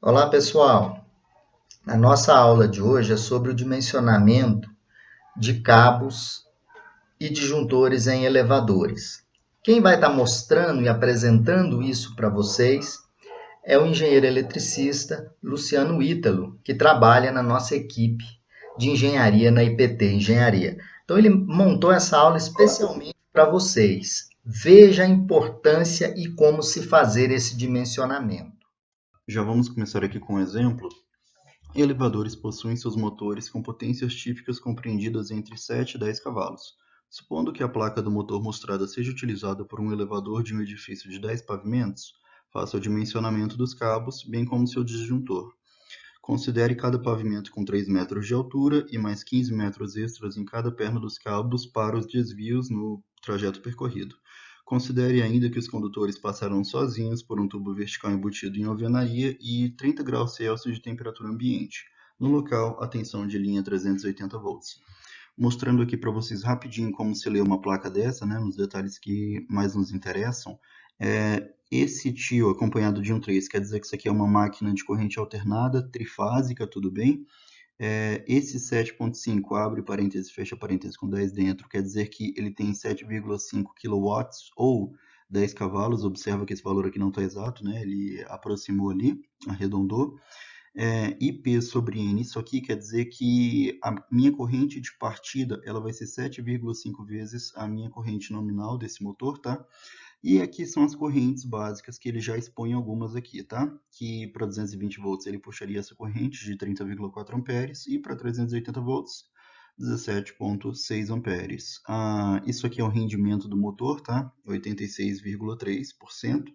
Olá, pessoal. A nossa aula de hoje é sobre o dimensionamento de cabos e disjuntores em elevadores. Quem vai estar mostrando e apresentando isso para vocês é o engenheiro eletricista Luciano Ítalo, que trabalha na nossa equipe de engenharia na IPT Engenharia. Então, ele montou essa aula especialmente para vocês. Veja a importância e como se fazer esse dimensionamento. Já vamos começar aqui com um exemplo. Elevadores possuem seus motores com potências típicas compreendidas entre 7 e 10 cavalos. Supondo que a placa do motor mostrada seja utilizada por um elevador de um edifício de 10 pavimentos, faça o dimensionamento dos cabos, bem como seu disjuntor. Considere cada pavimento com 3 metros de altura e mais 15 metros extras em cada perna dos cabos para os desvios no trajeto percorrido. Considere ainda que os condutores passarão sozinhos por um tubo vertical embutido em alvenaria e 30 graus Celsius de temperatura ambiente. No local, a tensão de linha 380 volts. Mostrando aqui para vocês rapidinho como se lê uma placa dessa, né, nos detalhes que mais nos interessam. Esse tio acompanhado de um 3 quer dizer que isso aqui é uma máquina de corrente alternada, trifásica, tudo bem? Esse 7.5 abre parênteses, fecha parênteses com 10 dentro, quer dizer que ele tem 7,5 kW ou 10 cavalos. Observa que esse valor aqui não está exato, né? Ele aproximou ali, arredondou. IP sobre N, isso aqui quer dizer que a minha corrente de partida ela vai ser 7,5 vezes a minha corrente nominal desse motor, tá? E aqui são as correntes básicas que ele já expõe algumas aqui, tá? Que para 220 volts ele puxaria essa corrente de 30,4 amperes e para 380 volts 17,6 amperes. Isso aqui é o rendimento do motor, tá? 86,3%.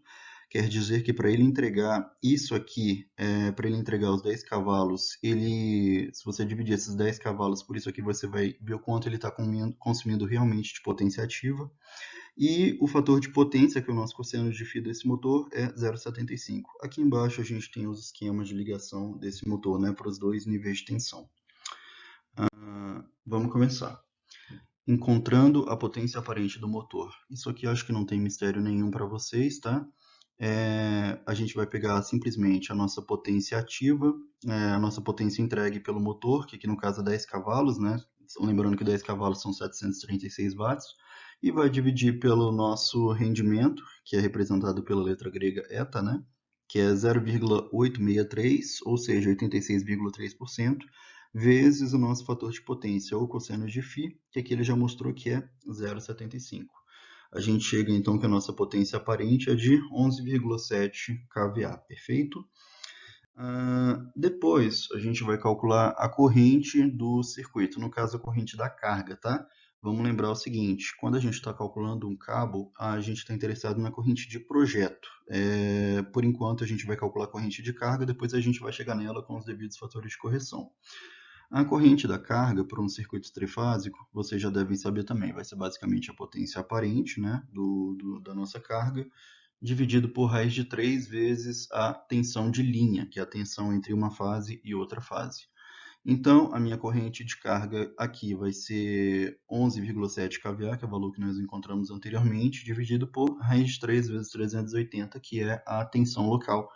Quer dizer que para ele entregar isso aqui, para ele entregar os 10 cavalos, se você dividir esses 10 cavalos por isso aqui, você vai ver o quanto ele está consumindo realmente de potência ativa. E o fator de potência, que é o nosso cosseno de φ desse motor, é 0,75. Aqui embaixo a gente tem os esquemas de ligação desse motor, né, para os dois níveis de tensão. Vamos começar. Encontrando a potência aparente do motor. Isso aqui acho que não tem mistério nenhum para vocês, tá? A gente vai pegar simplesmente a nossa potência ativa, a nossa potência entregue pelo motor, que aqui no caso é 10 cavalos, né? Lembrando que 10 cavalos são 736 watts, e vai dividir pelo nosso rendimento, que é representado pela letra grega eta, né? Que é 0,863, ou seja, 86,3%, vezes o nosso fator de potência, ou cosseno de φ, que aqui ele já mostrou que é 0,75. A gente chega então que a nossa potência aparente é de 11,7 kVA, perfeito? Depois a gente vai calcular a corrente do circuito, no caso a corrente da carga, tá? Vamos lembrar o seguinte, quando a gente está calculando um cabo, a gente está interessado na corrente de projeto. Por enquanto a gente vai calcular a corrente de carga, depois a gente vai chegar nela com os devidos fatores de correção. A corrente da carga para um circuito trifásico, vocês já devem saber também, vai ser basicamente a potência aparente, né, da nossa carga, dividido por raiz de 3 vezes a tensão de linha, que é a tensão entre uma fase e outra fase. Então, a minha corrente de carga aqui vai ser 11,7 kVA, que é o valor que nós encontramos anteriormente, dividido por raiz de 3 vezes 380, que é a tensão local.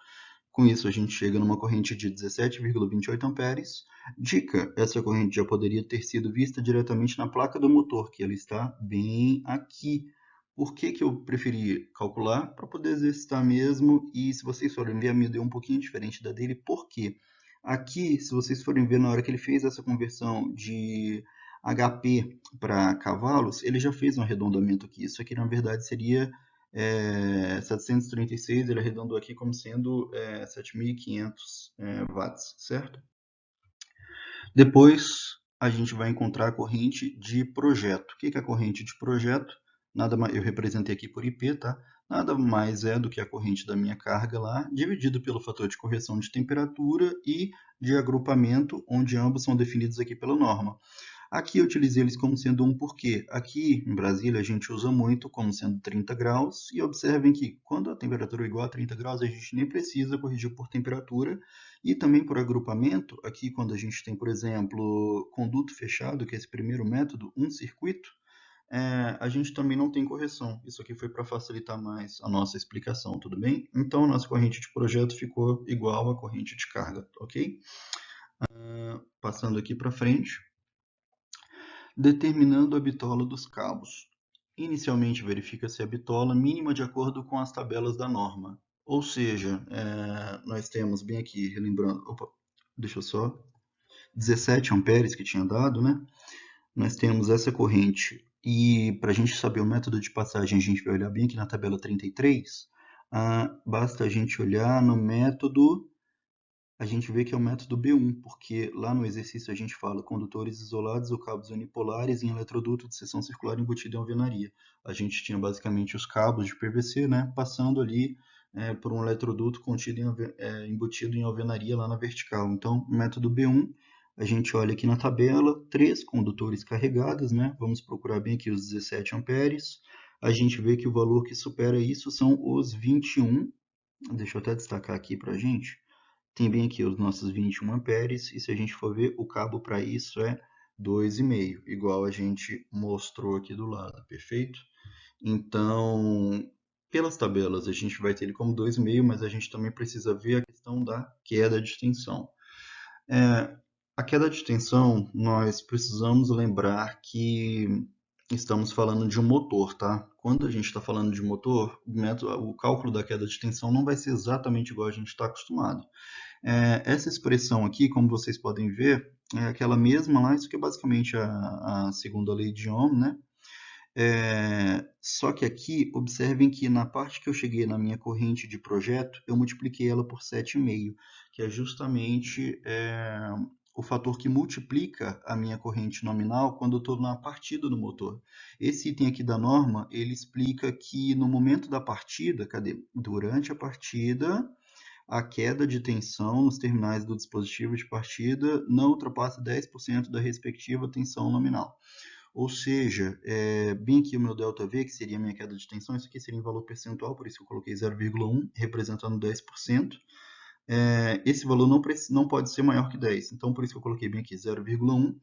Com isso, a gente chega numa corrente de 17,28 amperes. Dica, essa corrente já poderia ter sido vista diretamente na placa do motor, que ela está bem aqui. Por que que eu preferi calcular? Para poder exercitar mesmo, e se vocês forem ver, a minha deu um pouquinho diferente da dele. Por quê? Aqui, se vocês forem ver, na hora que ele fez essa conversão de HP para cavalos, ele já fez um arredondamento aqui. Isso aqui, na verdade, seria 736, ele arredondou aqui como sendo 7.500 watts, certo? Depois a gente vai encontrar a corrente de projeto. O que é a corrente de projeto? Nada mais, eu representei aqui por IP, tá? Nada mais é do que a corrente da minha carga lá, dividido pelo fator de correção de temperatura e de agrupamento, onde ambos são definidos aqui pela norma. Aqui eu utilizei eles como sendo um porquê. Aqui em Brasília a gente usa muito como sendo 30 graus, e observem que quando a temperatura é igual a 30 graus, a gente nem precisa corrigir por temperatura e também por agrupamento. Aqui quando a gente tem, por exemplo, conduto fechado, que é esse primeiro método, um circuito, a gente também não tem correção. Isso aqui foi para facilitar mais a nossa explicação, tudo bem? Então, a nossa corrente de projeto ficou igual à corrente de carga, ok? Passando aqui para frente. Determinando a bitola dos cabos. Inicialmente verifica-se a bitola mínima de acordo com as tabelas da norma. Ou seja, nós temos bem aqui, relembrando, deixa eu só, 17 amperes que tinha dado, né? Nós temos essa corrente e para a gente saber o método de passagem, a gente vai olhar bem aqui na tabela 33, basta a gente olhar no método, a gente vê que é o método B1, porque lá no exercício a gente fala condutores isolados ou cabos unipolares em eletroduto de seção circular embutido em alvenaria. A gente tinha basicamente os cabos de PVC, né, passando ali por um eletroduto embutido em alvenaria lá na vertical. Então, método B1, a gente olha aqui na tabela, 3 condutores carregados, né, vamos procurar bem aqui os 17 amperes. A gente vê que o valor que supera isso são os 21, deixa eu até destacar aqui para a gente. Tem bem aqui os nossos 21 amperes, e se a gente for ver, o cabo para isso é 2,5, igual a gente mostrou aqui do lado, perfeito? Então, pelas tabelas, a gente vai ter ele como 2,5, mas a gente também precisa ver a questão da queda de tensão. A queda de tensão, nós precisamos lembrar que estamos falando de um motor, tá? Quando a gente está falando de motor, o cálculo da queda de tensão não vai ser exatamente igual a gente está acostumado. Essa expressão aqui, como vocês podem ver, é aquela mesma lá, isso aqui é basicamente a segunda lei de Ohm, né? Só que aqui, observem que na parte que eu cheguei na minha corrente de projeto, eu multipliquei ela por 7,5, que é justamente o fator que multiplica a minha corrente nominal quando eu estou na partida do motor. Esse item aqui da norma, ele explica que no momento da partida, durante a partida, a queda de tensão nos terminais do dispositivo de partida não ultrapassa 10% da respectiva tensão nominal. Ou seja, bem aqui o meu ΔV, que seria a minha queda de tensão, isso aqui seria em valor percentual, por isso que eu coloquei 0,1, representando 10%. Esse valor não pode ser maior que 10, então por isso que eu coloquei bem aqui 0,1.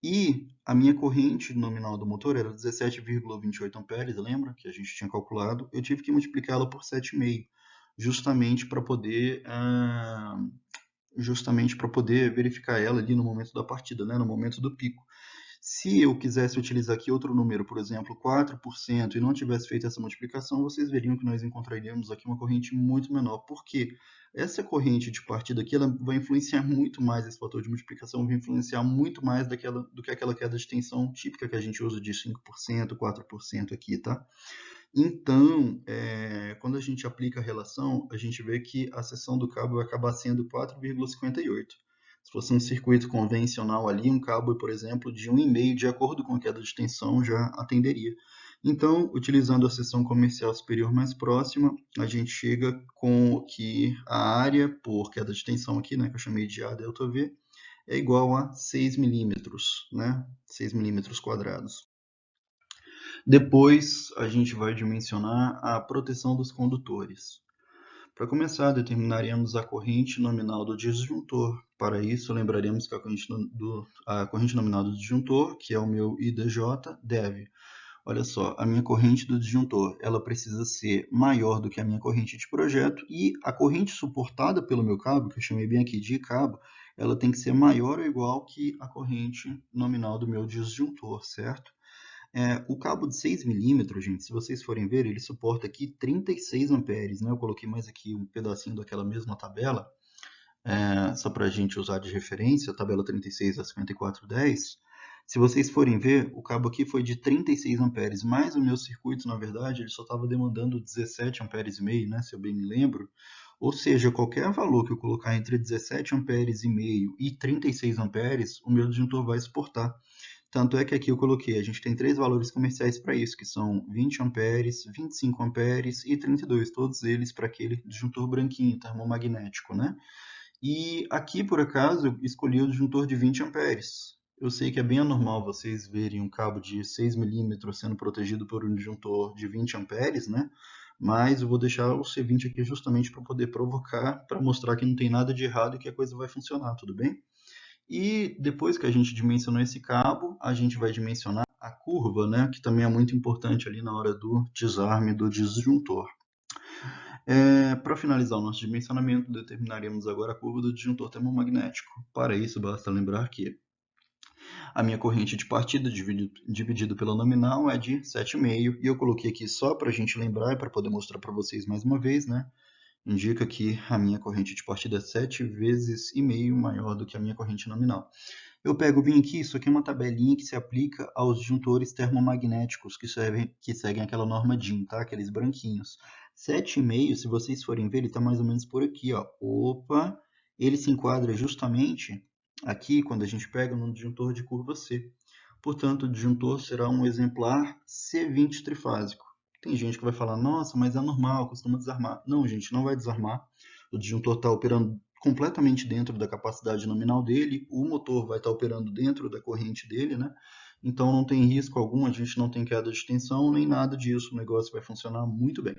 E a minha corrente nominal do motor era 17,28 amperes, lembra? Que a gente tinha calculado. Eu tive que multiplicá-la por 7,5, justamente para poder verificar ela ali no momento da partida, né? No momento do pico. Se eu quisesse utilizar aqui outro número, por exemplo, 4%, e não tivesse feito essa multiplicação, vocês veriam que nós encontraríamos aqui uma corrente muito menor. Por quê? Essa corrente de partida aqui ela vai influenciar muito mais, esse fator de multiplicação vai influenciar muito mais do que aquela queda de tensão típica que a gente usa de 5%, 4% aqui, tá? Então, quando a gente aplica a relação, a gente vê que a seção do cabo vai acabar sendo 4,58. Se fosse um circuito convencional ali, um cabo, por exemplo, de 1,5, de acordo com a queda de tensão, já atenderia. Então, utilizando a seção comercial superior mais próxima, a gente chega com que a área por queda de tensão aqui, né, que eu chamei de A ΔV, é igual a 6 milímetros, né, 6 milímetros quadrados. Depois, a gente vai dimensionar a proteção dos condutores. Para começar, determinaremos a corrente nominal do disjuntor. Para isso, lembraremos que a corrente nominal do disjuntor, que é o meu IDJ, deve... Olha só, a minha corrente do disjuntor, ela precisa ser maior do que a minha corrente de projeto, e a corrente suportada pelo meu cabo, que eu chamei bem aqui de cabo, ela tem que ser maior ou igual que a corrente nominal do meu disjuntor, certo? O cabo de 6 milímetros, gente, se vocês forem ver, ele suporta aqui 36 amperes, né? Eu coloquei mais aqui um pedacinho daquela mesma tabela, só para a gente usar de referência, a tabela 36 a 5410. Se vocês forem ver, o cabo aqui foi de 36 amperes, mas o meu circuito, na verdade, ele só estava demandando 17 amperes e meio, né? Se eu bem me lembro. Ou seja, qualquer valor que eu colocar entre 17 amperes e meio e 36 amperes, o meu disjuntor vai suportar. Tanto é que aqui eu coloquei, a gente tem 3 valores comerciais para isso, que são 20 amperes, 25 amperes e 32, todos eles para aquele disjuntor branquinho, termomagnético, né? E aqui, por acaso, eu escolhi o disjuntor de 20 amperes. Eu sei que é bem anormal vocês verem um cabo de 6 milímetros sendo protegido por um disjuntor de 20 amperes, né? Mas eu vou deixar o C20 aqui justamente para poder provocar, para mostrar que não tem nada de errado e que a coisa vai funcionar, tudo bem? E depois que a gente dimensionou esse cabo, a gente vai dimensionar a curva, né, que também é muito importante ali na hora do desarme do disjuntor. Para finalizar o nosso dimensionamento, determinaremos agora a curva do disjuntor termomagnético. Para isso, basta lembrar que a minha corrente de partida dividido pela nominal é de 7,5, e eu coloquei aqui só para a gente lembrar e para poder mostrar para vocês mais uma vez, né? Indica que a minha corrente de partida é 7 vezes e meio maior do que a minha corrente nominal. Eu pego bem aqui, isso aqui é uma tabelinha que se aplica aos disjuntores termomagnéticos que seguem aquela norma DIN, tá? Aqueles branquinhos. 7,5, se vocês forem ver, ele está mais ou menos por aqui, ó. Opa, ele se enquadra justamente aqui quando a gente pega no disjuntor de curva C. Portanto, o disjuntor será um exemplar C20 trifásico. Tem gente que vai falar, nossa, mas é normal, costuma desarmar. Não, gente, não vai desarmar. O disjuntor está operando completamente dentro da capacidade nominal dele, o motor vai estar operando dentro da corrente dele, né? Então não tem risco algum, a gente não tem queda de tensão nem nada disso, o negócio vai funcionar muito bem.